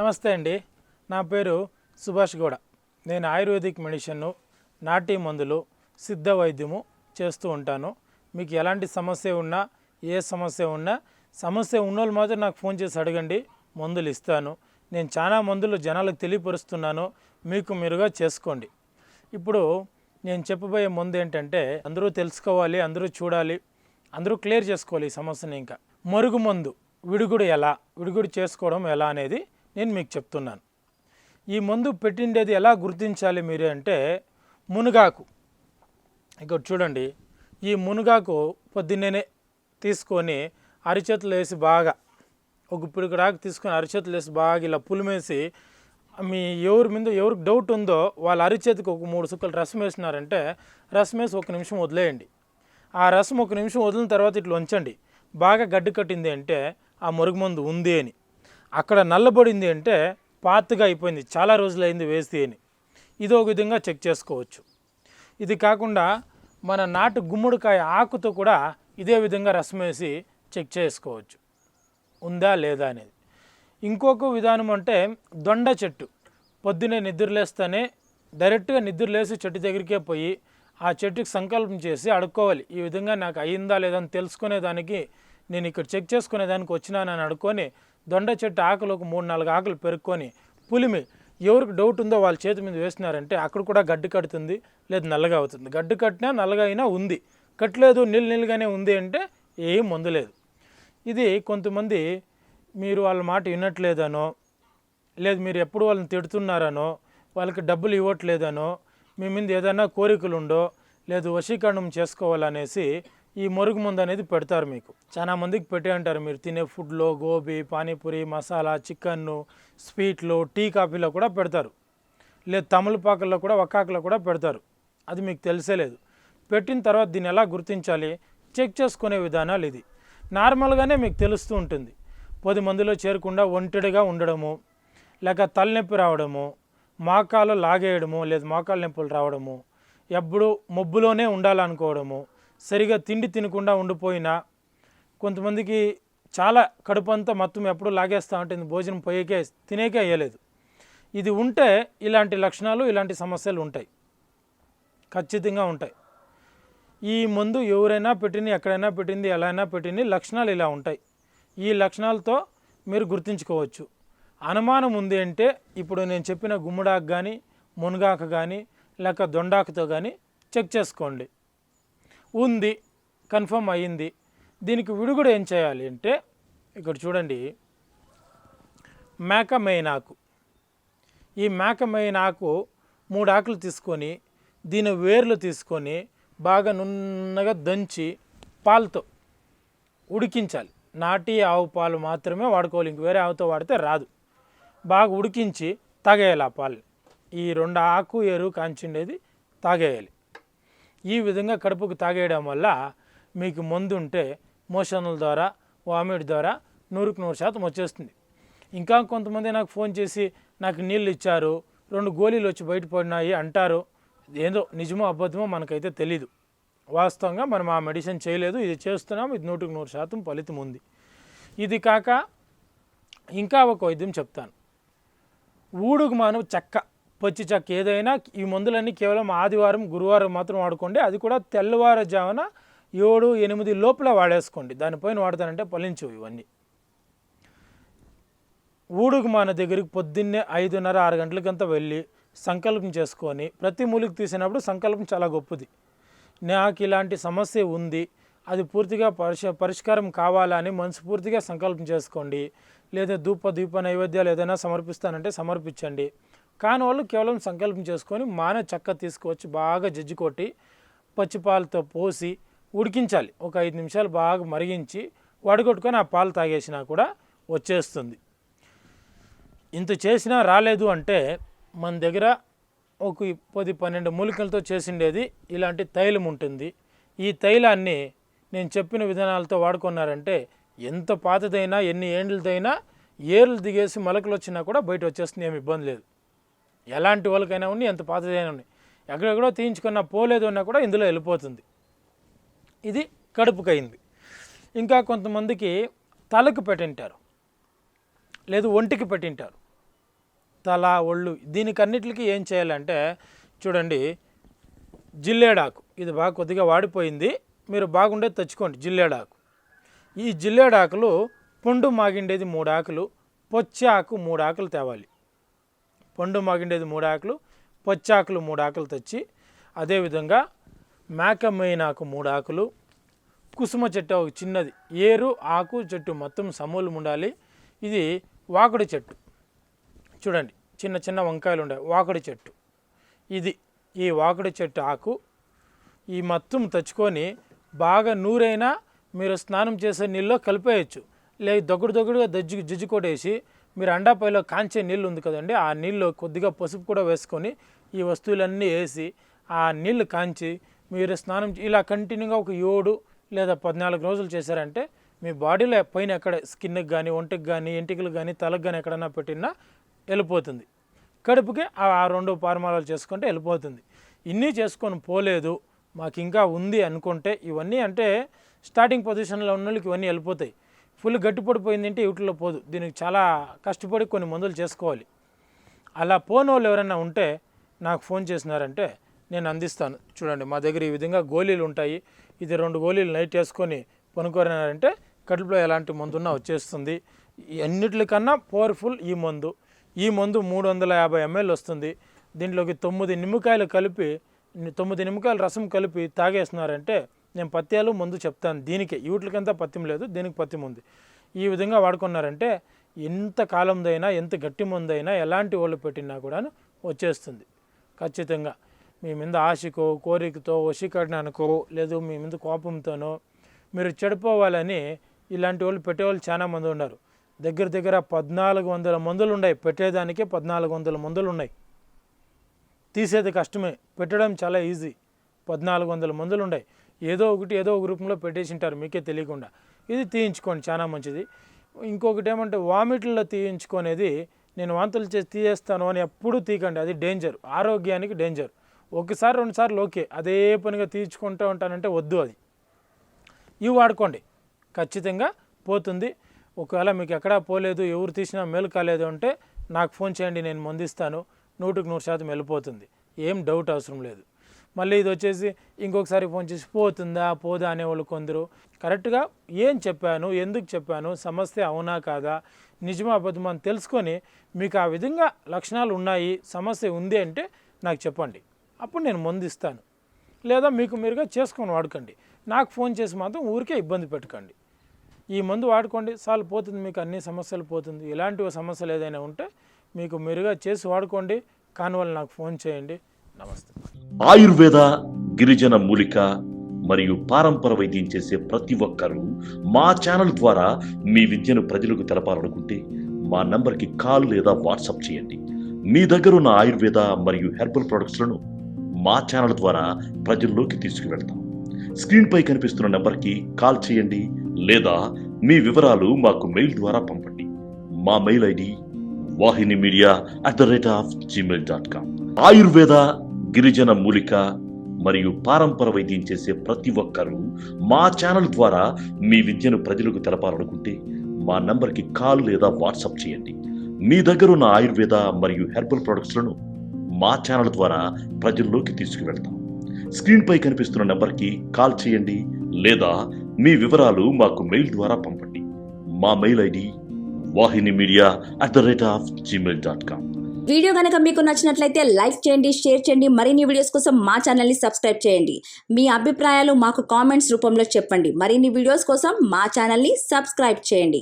నమస్తే అండి. నా పేరు సుభాష్ గౌడ. నేను ఆయుర్వేదిక్ మెడిసిన్, నాటి మందులు, సిద్ధ వైద్యము చేస్తూ ఉంటాను. మీకు ఎలాంటి సమస్య ఉన్నా, ఏ సమస్య ఉన్నా, సమస్య ఉన్నోళ్ళు మాత్రం నాకు ఫోన్ చేసి అడగండి, మందులు ఇస్తాను. నేను చాలా మందులు జనాలకు తెలియపరుస్తున్నాను, మీకు మీరుగా చేసుకోండి. ఇప్పుడు నేను చెప్పబోయే మందు ఏంటంటే అందరూ తెలుసుకోవాలి, అందరూ చూడాలి, అందరూ క్లియర్ చేసుకోవాలి ఈ సమస్యని. ఇంకా మరుగు మందు విడుగుడు చేసుకోవడం ఎలా అనేది నేను మీకు చెప్తున్నాను. ఈ మందు పెట్టిండేది ఎలా గుర్తించాలి మీరు అంటే, మునగాకు. ఇక్కడ చూడండి, ఈ మునగాకు పొద్దున్నే తీసుకొని అరిచేతులు వేసి బాగా ఒక పిడుగుడాకు తీసుకొని అరిచేతులు వేసి బాగా ఇలా పులిమేసి, మీ ఎవరికి డౌట్ ఉందో వాళ్ళ అరిచేతికి ఒక 3 చుక్కలు రసం వేసినారంటే రసం వేసి 1 నిమిషం వదిలేయండి. ఆ రసం 1 నిమిషం వదిలిన తర్వాత ఇట్లా ఉంచండి. బాగా గడ్డి కట్టింది అంటే ఆ మరుగు మందు ఉంది అని. అక్కడ నల్లబడింది అంటే పాతగా అయిపోయింది, చాలా రోజులైంది వేసి అని. ఇది ఒక విధంగా చెక్ చేసుకోవచ్చు. ఇది కాకుండా మన నాటు గుమ్మడికాయ ఆకుతో కూడా ఇదే విధంగా రసం వేసి చెక్ చేసుకోవచ్చు, ఉందా లేదా అనేది. ఇంకొక విధానం అంటే దొండ చెట్టు. పొద్దునే నిద్రలేస్తేనే డైరెక్ట్గా నిద్రలేసి చెట్టు దగ్గరికే పోయి ఆ చెట్టుకి సంకల్పం చేసి అడుక్కోవాలి. ఈ విధంగా నాకు అయ్యిందా లేదా అని తెలుసుకునేదానికి, నేను ఇక్కడ చెక్ చేసుకునేదానికి వచ్చినానని అడుక్కొని దొండ చెట్టు ఆకులు ఒక 3-4 ఆకులు పెరుక్కొని పులిమి ఎవరికి డౌట్ ఉందో వాళ్ళ చేతి మీద వేసినారంటే అక్కడ కూడా గడ్డి కడుతుంది, లేదు నల్లగా అవుతుంది. గడ్డి కట్టినా నల్లగా అయినా ఉంది, కట్టలేదు నీళ్ళుగానే ఉంది అంటే ఏం మందు లేదు. ఇది కొంతమంది మీరు వాళ్ళ మాట వినట్లేదనో, లేదు మీరు ఎప్పుడు వాళ్ళని తిడుతున్నారనో, వాళ్ళకి డబ్బులు ఇవ్వట్లేదనో, మీ మీద ఏదైనా కోరికలు ఉండో, లేదు వశీకరణం చేసుకోవాలనేసి ఈ మరుగు మందు అనేది పెడతారు. మీకు చాలా మందికి పెట్టే అంటారు. మీరు తినే ఫుడ్లో గోబీ, పానీపూరి, మసాలా, చికెన్ను, స్వీట్లు, టీ, కాఫీలో కూడా పెడతారు. లేదు తమలపాకుల్లో కూడా, ఒక్కాకులో కూడా పెడతారు. అది మీకు తెలిసేలేదు. పెట్టిన తర్వాత దీన్ని ఎలా గుర్తించాలి, చెక్ చేసుకునే విధానాలు ఇది. నార్మల్గానే మీకు తెలుస్తూ ఉంటుంది. 10 మందిలో చేరకుండా ఒంటరిగా ఉండడము, లేక తలనొప్పి రావడము, మోకాలు లాగేయడము, లేదు మోకాలు నొప్పులు రావడము, ఎప్పుడు మబ్బులోనే ఉండాలనుకోవడము, సరిగా తిండి తినకుండా ఉండిపోయినా, కొంతమందికి చాలా కడుపు అంతా మొత్తం ఎప్పుడు లాగేస్తూ ఉంటుంది, భోజనం తినేకే అయ్యలేదు. ఇది ఉంటే ఇలాంటి లక్షణాలు, ఇలాంటి సమస్యలు ఉంటాయి, ఖచ్చితంగా ఉంటాయి. ఈ మందు ఎవరైనా పెట్టింది, ఎక్కడైనా పెట్టింది, ఎలా అయినా పెట్టింది, లక్షణాలు ఇలా ఉంటాయి. ఈ లక్షణాలతో మీరు గుర్తుంచుకోవచ్చు. అనుమానం ఉంది అంటే ఇప్పుడు నేను చెప్పిన గుమ్మడాకు కానీ, మునగాకు కానీ, లేక దొండాకుతో కానీ చెక్ చేసుకోండి. ఉంది, కన్ఫర్మ్ అయ్యింది. దీనికి విడుగుడు ఏం చేయాలి అంటే, ఇక్కడ చూడండి, మేకమెయినాకు. ఈ మేకమెయినాకు 3 ఆకులు తీసుకొని, దీని వేర్లు తీసుకొని బాగా నున్నగా దంచి పాలతో ఉడికించాలి. నాటి ఆవు పాలు మాత్రమే వాడుకోవాలి, ఇంక వేరే ఆవుతో వాడితే రాదు. బాగా ఉడికించి తాగేయాలి ఆ పాలు. ఈ 2 ఆకు ఎరువు కాంచిండేది తాగేయాలి. ఈ విధంగా కడుపుకు తాగేయడం వల్ల మీకు మందు ఉంటే మోషన్ల ద్వారా, వామిట్ ద్వారా 100% వచ్చేస్తుంది. ఇంకా కొంతమంది నాకు ఫోన్ చేసి నాకు నీళ్ళు ఇచ్చారు, 2 గోళీలు వచ్చి బయటపడినాయి అంటారు. ఏదో నిజమో అబద్ధమో మనకైతే తెలీదు. వాస్తవంగా మనం ఆ మెడిసిన్ చేయలేదు, ఇది చేస్తున్నాం, ఇది 100% ఫలితం ఉంది. ఇది కాక ఇంకా ఒక వైద్యం చెప్తాను. ఊడుగు మాను చెక్క, పచ్చి చెక్క, ఏదైనా ఈ మందులన్నీ కేవలం ఆదివారం, గురువారం మాత్రం వాడుకోండి. అది కూడా తెల్లవారుజామున 7-8 లోపల వాడేసుకోండి. దానిపైన వాడతానంటే ఫలించవు ఇవన్నీ. ఊడుగు మాన దగ్గరికి పొద్దున్నే 5:30-6 గంటలకంతా వెళ్ళి సంకల్పం చేసుకొని, ప్రతి మూలికి తీసినప్పుడు సంకల్పం చాలా గొప్పది. నాకు ఇలాంటి సమస్య ఉంది, అది పూర్తిగా పరిష్కారం కావాలని మనస్ఫూర్తిగా సంకల్పం చేసుకోండి. లేదా దీప నైవేద్యాలు ఏదైనా సమర్పిస్తానంటే సమర్పించండి. కాని వాళ్ళు కేవలం సంకల్పం చేసుకొని మాన చెక్క తీసుకువచ్చి బాగా జజ్జి కొట్టి పచ్చిపాలతో పోసి ఉడికించాలి. ఒక 5 నిమిషాలు బాగా మరిగించి వడగొట్టుకొని ఆ పాలు తాగేసినా కూడా వచ్చేస్తుంది. ఇంత చేసినా రాలేదు అంటే మన దగ్గర ఒక 10-12 మూలికలతో చేసిండేది ఇలాంటి తైలం ఉంటుంది. ఈ తైలాన్ని నేను చెప్పిన విధానాలతో వాడుకున్నారంటే ఎంత పాతదైనా, ఎన్ని ఏండ్లదైనా, ఏర్లు దిగేసి మొలకలు వచ్చినా కూడా బయట వచ్చేస్తుంది, ఏమి ఇబ్బంది లేదు. ఎలాంటి వాళ్ళకైనా ఉన్నాయి, ఎంత పాతదైనా ఉన్నాయి, ఎక్కడెక్కడో తీయించుకున్నా పోలేదు అన్నా కూడా ఇందులో వెళ్ళిపోతుంది. ఇది కడుపుకి అయింది. ఇంకా కొంతమందికి తలకు పెట్టింటారు, లేదు ఒంటికి పెట్టింటారు. తల, ఒళ్ళు దీనికన్నిటికి ఏం చేయాలంటే చూడండి, జిల్లేడాకు ఇది బాగా కొద్దిగా వాడిపోయింది, మీరు బాగుండేది తెచ్చుకోండి. జిల్లేడాకు, ఈ జిల్లేడాకులు పండు మాగిండేది 3 ఆకులు, పొచ్చి ఆకు 3 ఆకులు తేవాలి. పండు మాగిండేది 3 ఆకులు, పొచ్చాకులు 3 ఆకులు తెచ్చి, అదేవిధంగా మేకమైనాకు 3 ఆకులు, కుసుమ చెట్టు ఒక చిన్నది, ఏరు ఆకు చెట్టు మొత్తం సమూలం ఉండాలి. ఇది వాకుడి చెట్టు, చూడండి చిన్న చిన్న వంకాయలు ఉండే వాకుడి చెట్టు, ఇది ఈ వాకుడి చెట్టు ఆకు ఈ మొత్తం తెచ్చుకొని బాగా నూరైనా మీరు స్నానం చేసే నీళ్ళలో కలిపేయచ్చు. లేదు దొగుడుగా జజ్జి కొట్టేసి మీరు అండాపైలో కాంచే నీళ్ళు ఉంది కదండి, ఆ నీళ్ళు కొద్దిగా పసుపు కూడా వేసుకొని ఈ వస్తువులన్నీ వేసి ఆ నీళ్ళు కాంచి మీరు స్నానం ఇలా కంటిన్యూగా ఒక 7 లేదా 14 రోజులు చేశారంటే మీ బాడీలో పైన ఎక్కడ స్కిన్కి కానీ, ఒంటికి కానీ, ఎంటికలకు కానీ, తలకు కానీ ఎక్కడన్నా పెట్టినా వెళ్ళిపోతుంది. కడుపుకి ఆ 2 పారమాలాలు చేసుకుంటే వెళ్ళిపోతుంది. ఇన్ని చేసుకొని పోలేదు మాకు ఇంకా ఉంది అనుకుంటే ఇవన్నీ అంటే స్టార్టింగ్ పొజిషన్లో ఉన్న వాళ్ళకి ఇవన్నీ వెళ్ళిపోతాయి. ఫుల్ గట్టిపడిపోయింది అంటే వీటిలో పోదు, దీనికి చాలా కష్టపడి కొన్ని మందులు చేసుకోవాలి. అలా పోని వాళ్ళు ఎవరైనా ఉంటే నాకు ఫోన్ చేసినారంటే నేను అందిస్తాను. చూడండి మా దగ్గర ఈ విధంగా గోళీలు ఉంటాయి, ఇది 2 గోళీలు నైట్ వేసుకొని పనుకోరారంటే కడుపులో ఎలాంటి మందున్నా వచ్చేస్తుంది. అన్నిటికన్నా పవర్ఫుల్ ఈ మందు 350 ml వస్తుంది. దీంట్లోకి 9 నిమ్మకాయలు కలిపి 9 నిమ్మకాయల రసం కలిపి తాగేస్తున్నారంటే నేను పత్యాలు మందు చెప్తాను. దీనికి వీటికంతా పత్యం లేదు, దీనికి పత్యం ఉంది. ఈ విధంగా వాడుకున్నారంటే ఎంత కాలందైనా ఎంత గట్టి మందైనా ఎలాంటి వాళ్ళు పెట్టినా కూడా వచ్చేస్తుంది. ఖచ్చితంగా మీ మీద ఆశకో కోరికతో వశీకరణకో లేదు మీ మీద కోపంతోనో మీరు చెడిపోవాలని ఇలాంటి వాళ్ళు పెట్టేవాళ్ళు చాలా మంది ఉన్నారు. దగ్గర 1400 మందులు ఉన్నాయి, పెట్టేదానికే 1400 మందులు ఉన్నాయి. తీసేది కష్టమే, పెట్టడం చాలా ఈజీ. 1400 మందులు ఉన్నాయి, ఏదో ఒక రూపంలో పెట్టేసింటారు మీకే తెలియకుండా. ఇది తీయించుకోండి, చాలా మంచిది. ఇంకొకటి ఏమంటే వామిట్లో తీయించుకునేది, నేను వాంతులు చేసి తీయేస్తాను అని ఎప్పుడూ తీయకండి, అది డేంజర్, ఆరోగ్యానికి డేంజర్. 1-2 సార్లు ఓకే, అదే పనిగా తీయించుకుంటూ ఉంటానంటే వద్దు. అది ఇవి వాడుకోండి, ఖచ్చితంగా పోతుంది. ఒకవేళ మీకు ఎక్కడా పోలేదు, ఎవరు తీసినా మేలు కాలేదు అంటే నాకు ఫోన్ చేయండి, నేను మందిస్తాను. 100% వెళ్ళిపోతుంది, ఏం డౌట్ అవసరం లేదు. మళ్ళీ ఇది వచ్చేసి ఇంకొకసారి ఫోన్ చేసి పోదా అనేవాళ్ళు కొందరు. కరెక్ట్గా ఏం చెప్పాను, ఎందుకు చెప్పాను, సమస్య అవునా కాదా, నిజమా అబద్ధమా అని తెలుసుకొని మీకు ఆ విధంగా లక్షణాలు ఉన్నాయి, సమస్య ఉంది అంటే నాకు చెప్పండి, అప్పుడు నేను మందిస్తాను. లేదా మీకు మీరుగా చేసుకొని వాడుకోండి. నాకు ఫోన్ చేసి మాత్రం ఊరికే ఇబ్బంది పెట్టకండి. ఈ మందు వాడుకోండి, చాలు, పోతుంది, మీకు అన్ని సమస్యలు పోతుంది. ఇలాంటి సమస్యలు ఏదైనా ఉంటే మీకు మీరుగా చేసి వాడుకోండి. కాని వాళ్ళు నాకు ఫోన్ చేయండి. నమస్తే. ఆయుర్వేద, గిరిజన మూలిక మరియు పారంపర వైద్యం చేసే ప్రతి ఒక్కరూ మా ఛానల్ ద్వారా మీ విద్యను ప్రజలకు తెలపాలనుకుంటే మా నంబర్కి కాల్ లేదా వాట్సాప్ చేయండి. మీ దగ్గర ఉన్న ఆయుర్వేద మరియు హెర్బల్ ప్రొడక్ట్స్లను మా ఛానల్ ద్వారా ప్రజల్లోకి తీసుకువెళ్తాం. స్క్రీన్పై కనిపిస్తున్న నెంబర్కి కాల్ చేయండి లేదా మీ వివరాలు మాకు మెయిల్ ద్వారా పంపండి. మా మెయిల్ ఐడి wahinimedia@gmail.com. ఆయుర్వేద, గిరిజన మూలిక మరియు పారంపర వైద్యం చేసే ప్రతి ఒక్కరూ మా ఛానల్ ద్వారా మీ విద్యను ప్రజలకు తెలపాలనుకుంటే మా నంబర్కి కాల్ లేదా వాట్సాప్ చేయండి. మీ దగ్గర ఉన్న ఆయుర్వేద మరియు హెర్బల్ ప్రొడక్ట్స్లను మా ఛానల్ ద్వారా ప్రజల్లోకి తీసుకువెళ్తాం. స్క్రీన్పై కనిపిస్తున్న నెంబర్కి కాల్ చేయండి లేదా మీ వివరాలు మాకు మెయిల్ ద్వారా పంపండి. మా మెయిల్ ఐడి wahinimedia@gmail.com. వీడియో కనుక మీకు నచ్చినట్లయితే లైక్ చేయండి, షేర్ చేయండి. మరిన్ని వీడియోస్ కోసం మా ఛానల్ని సబ్స్క్రైబ్ చేయండి. మీ అభిప్రాయాలు మాకు కామెంట్స్ రూపంలో చెప్పండి. మరిన్ని వీడియోస్ కోసం మా ఛానల్ని సబ్స్క్రైబ్ చేయండి.